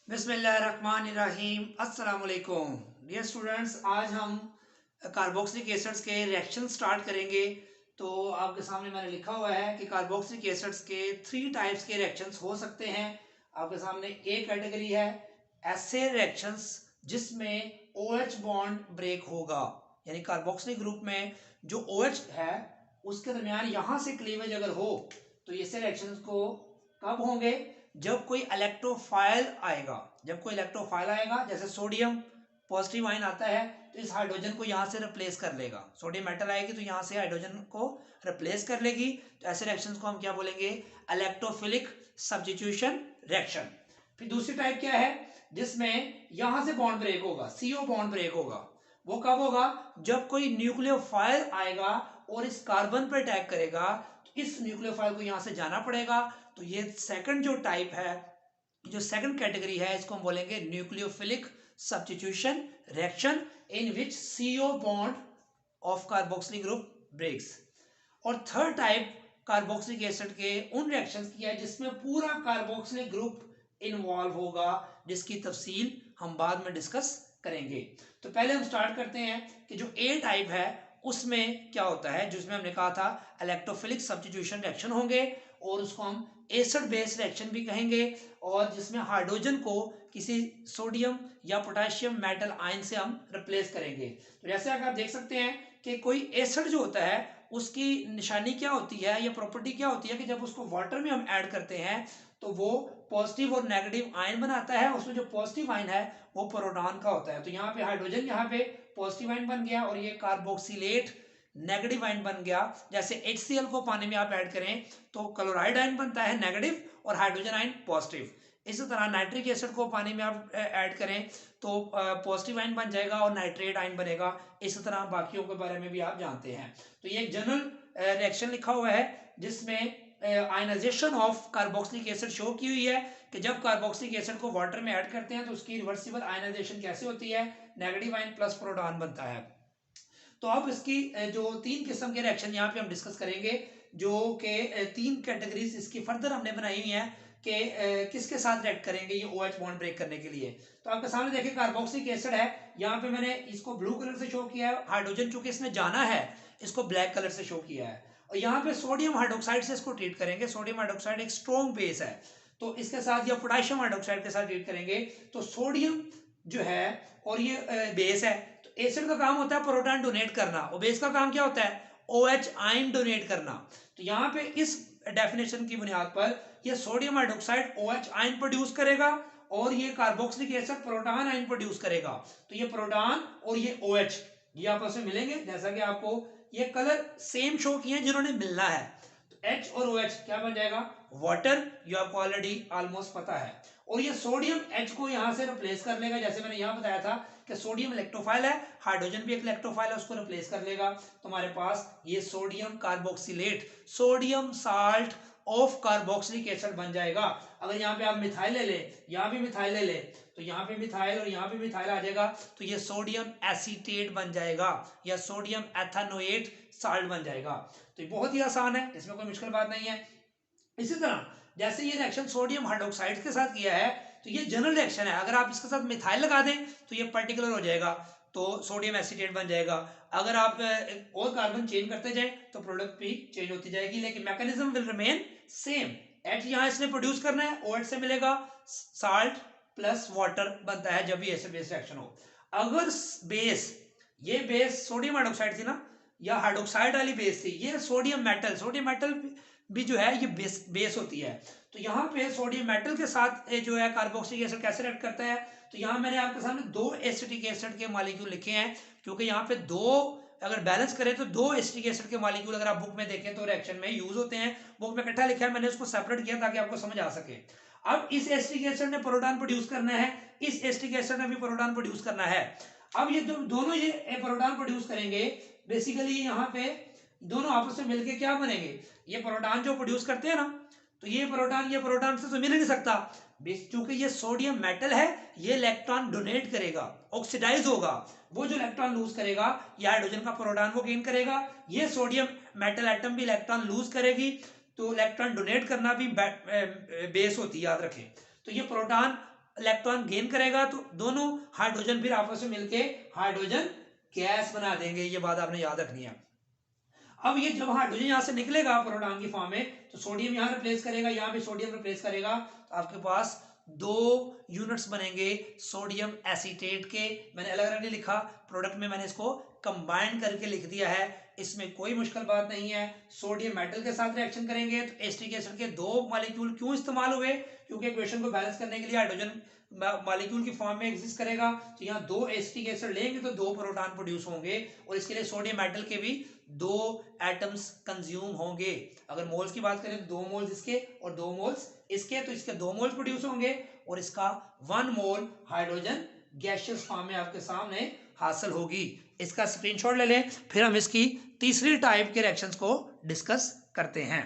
बिस्मिल्लाहिर्रहमानिर्रहीम अस्सलाम वालेकुम डियर स्टूडेंट्स। आज हम कार्बोक्सिलिक एसिड्स के रिएक्शन स्टार्ट करेंगे। तो आपके सामने मैंने लिखा हुआ है कि कार्बोक्सिलिक एसिड्स के 3 टाइप्स के रिएक्शंस हो सकते हैं। आपके सामने एक कैटेगरी है ऐसे रिएक्शंस जिसमें OH बॉन्ड ब्रेक होगा, यानी कार्बोक्सिलिक ग्रुप में जो OH है उसके दरमियान यहां से क्लीवेज अगर हो तो ऐसे रिएक्शंस को कब होंगे? जब कोई इलेक्ट्रोफाइल आएगा। जब कोई इलेक्ट्रोफाइल आएगा, जैसे सोडियम पॉजिटिव आयन आता है तो इस हाइड्रोजन को यहां से रिप्लेस कर लेगा। सोडियम मेटल आएगी तो यहां से हाइड्रोजन को रिप्लेस कर लेगी। तो ऐसे रिएक्शंस को हम क्या बोलेंगे? Electrophilic substitution reaction. फिर दूसरी टाइप क्या है? जिसमें यहां से बॉन्ड ब्रेक होगा, CO बॉन्ड ब्रेक होगा। वो कब होगा? जब कोई न्यूक्लियोफाइल आएगा और इस कार्बन पर अटैक करेगा तो इस न्यूक्लियोफाइल को यहां से जाना पड़ेगा। तो ये सेकंड जो टाइप है, जो सेकंड कैटेगरी है, इसको हम बोलेंगे nucleophilic substitution reaction in which CO bond of carboxylic group breaks. और थर्ड टाइप कार्बोक्सिलिक एसिड के उन रिएक्शंस की है जिसमें पूरा कार्बोक्सिलिक ग्रुप इन्वॉल्व होगा, जिसकी तफसील हम बाद में डिस्कस करेंगे। तो पहले हम स्टार्ट करते हैं कि जो A टाइप है उसमें क्या होता है, जिसमें हमने कहा था इलेक्ट्रोफिलिक सब्स्टिट्यूशन रिएक्शन होंगे और उसको हम एसिड बेस रिएक्शन भी कहेंगे, और जिसमें हाइड्रोजन को किसी सोडियम या पोटेशियम मेटल आयन से हम रिप्लेस करेंगे। तो जैसे अगर आप देख सकते हैं कि कोई एसिड जो होता है उसकी निशानी क्या होती है या प्रॉपर्टी क्या होती है कि जब उसको वाटर में हम ऐड करते हैं तो वो पॉजिटिव और नेगेटिव आयन बनाता है। उसमें जो पॉजिटिव आयन है वो प्रोटॉन का होता है। तो यहाँ पे हाइड्रोजन यहाँ पे पॉजिटिव आयन बन गया और ये कार्बोक्सिलेट नेगेटिव आयन बन गया। जैसे HCl को पानी में आप ऐड करें तो क्लोराइड आयन बनता है नेगेटिव और हाइड्रोजन आयन पॉजिटिव। इसी तरह नाइट्रिक एसिड को पानी में आप ऐड करें तो पॉजिटिव आयन बन जाएगा और नाइट्रेट आयन बनेगा। इसी तरह बाकियों के बारे में भी आप जानते हैं। तो ये एक जनरल रिएक्शन लिखा हुआ है जिसमें ionisation of carboxylic acid show की हुई है कि जब कार्बोक्सिलिक एसिड को वाटर में ऐड करते हैं तो उसकी रिवर्सिबल आयनाइजेशन कैसे होती है? नेगेटिव आयन प्लस प्रोटॉन बनता है। तो अब इसकी जो 3 किस्म के रिएक्शन यहाँ पे हम डिस्कस करेंगे, जो कि 3 कैटेगरीज इसकी फर्दर हमने बनाई हुई है कि किसके साथ रिएक्ट करेंगे ये OH बॉन्ड ब्रेक करने के लिए। तो आपके सामने देखिए कार्बोक्सिलिक एसिड है, यहाँ पे मैंने इसको ब्लू कलर से शो किया है। हाइड्रोजन चूंकि इसने जाना है इसको ब्लैक कलर से शो किया है। और यहाँ पे सोडियम हाइड्रोक्साइड से इसको ट्रीट करेंगे। सोडियम हाइड्रोक्साइड एक स्ट्रॉन्ग बेस है तो इसके साथ, या पोटेशियम हाइड्रोक्साइड के साथ ट्रीट करेंगे। तो सोडियम जो है और ये बेस है, तो एसिड का काम होता है प्रोटॉन डोनेट करना और बेस का काम क्या होता है? OH आयन डोनेट करना। तो यहाँ पे इस डेफिनेशन की बुनियाद पर ये sodium hydroxide OH ion produce करेगा और ये carboxylic acid proton ion produce करेगा। तो ये प्रोटॉन और ये OH ये आपस में मिलेंगे, जैसा कि आपको ये कलर सेम शो किए हैं जिन्होंने मिलना है। तो H और OH क्या बन जाएगा? वाटर। ये आपको ऑलरेडी ऑलमोस्ट पता है। और ये सोडियम H को यहां से रिप्लेस कर लेगा, जैसे मैंने यहां बताया था कि सोडियम इलेक्ट्रोफाइल है, हाइड्रोजन भी एक इलेक्ट्रोफाइल है, उसको रिप्लेस कर लेगा। तो हमारे पास ये sodium carboxylate, sodium salt of carboxylic acid बन जाएगा। अगर यहाँ पे आप मिथाइल ले ले, यहाँ भी मिथाइल ले ले, तो यहाँ पे मिथाइल और यहाँ पे मिथाइल आ जाएगा, तो ये सोडियम एसीटेट बन जाएगा या सोडियम एथेनोएट साल्ट बन जाएगा। तो ये बहुत ही आसान है, इसमें कोई मुश्किल बात नहीं है। इसी तरह जैसे ये रिएक्शन सोडियम हाइड्रोक्साइड के साथ किया है तो ये जनरल रिएक्शन है। अगर आप इसके साथ मिथाइल लगा दें तो ये पर्टिकुलर हो जाएगा, तो सोडियम एसीटेट बन जाएगा। अगर आप और कार्बन चेंज करते जाएं तो प्रोडक्ट भी चेंज होती जाएगी, लेकिन mechanism will remain same. H यहाँ इसने प्रोड्यूस करना है, OH से मिलेगा, साल्ट प्लस वाटर बनता है जब भी एसिड बेस रिएक्शन हो। अगर बेस, ये बेस सोडियम हाइड्रोक्साइड थी ना, या हाइड्रोक्साइड वाली बेस थी, ये सोडियम मेटल, सोडियम मेटल भी जो है ये बेस होती है। तो यहाँ पे सोडियम मेटल के साथ जो है कार्बोक्सिलिक एसिड कैसे रिएक्ट करता है? तो यहाँ मैंने आपके सामने 2 एसिटिक एसिड के मॉलिक्यूल लिखे हैं, क्योंकि यहाँ पे 2 अगर बैलेंस करें तो 2 एसिटिक एसिड के मॉलिक्यूल अगर आप बुक में देखें तो रिएक्शन में यूज होते हैं। बुक में इकट्ठा लिखा है, मैंने उसको सेपरेट किया ताकि आपको समझ आ सके। अब इस एसिटिक एसिड ने प्रोटॉन प्रोड्यूस करना है, इस एसिटिक एसिड ने भी प्रोटॉन प्रोड्यूस करना है। अब ये दोनों ये प्रोटॉन प्रोड्यूस करेंगे। बेसिकली यहाँ पे दोनों आपस में मिलके क्या बनेंगे? ये प्रोटॉन जो प्रोड्यूस करते हैं ना, तो ये प्रोटॉन से तो मिल ही नहीं सकता। चूंकि ये सोडियम मेटल है, ये इलेक्ट्रॉन डोनेट करेगा, ऑक्सीडाइज होगा। वो जो इलेक्ट्रॉन लूज करेगा ये हाइड्रोजन का प्रोटॉन वो गेन करेगा, ये सोडियम मेटल एटम भी इलेक्ट्रॉन लूज करेगी। तो इलेक्ट्रॉन डोनेट करना भी बेस होती है, याद रखें। तो ये प्रोटॉन इलेक्ट्रॉन गेन करेगा तो दोनों हाइड्रोजन फिर आपस में मिलके हाइड्रोजन गैस बना देंगे। ये बात आपने याद रखनी है। अब ये जब हाइड्रोजन यहाँ से निकलेगा प्रोटॉन की फॉर्म में तो सोडियम यहाँ रिप्लेस करेगा, यहाँ भी सोडियम रिप्लेस करेगा, तो आपके पास दो यूनिट्स बनेंगे सोडियम एसीटेट के। मैंने अलग अलग नहीं लिखा, प्रोडक्ट में मैंने इसको कंबाइन करके लिख दिया है, इसमें कोई मुश्किल बात नहीं है। सोडियम मेटल के साथ रिएक्शन करेंगे तो एसिटिक एसिड के दो मॉलिक्यूल क्यों इस्तेमाल हुए, क्योंकि इक्वेशन को बैलेंस करने के लिए हाइड्रोजन मॉलिक्यूल की फॉर्म में एग्जिस्ट करेगा, तो यहाँ दो एसिटिक एसिड लेंगे तो दो प्रोटॉन प्रोड्यूस होंगे, और इसके लिए सोडियम मेटल के भी दो एटम्स कंज्यूम होंगे। अगर मोल्स की बात करें तो 2 मोल्स इसके और 2 मोल्स इसके, तो इसके 2 मोल्स प्रोड्यूस होंगे और इसका 1 मोल हाइड्रोजन गैसियस फॉर्म में आपके सामने हासिल होगी। इसका स्क्रीनशॉट ले लें, फिर हम इसकी तीसरी टाइप के रिएक्शंस को डिस्कस करते हैं।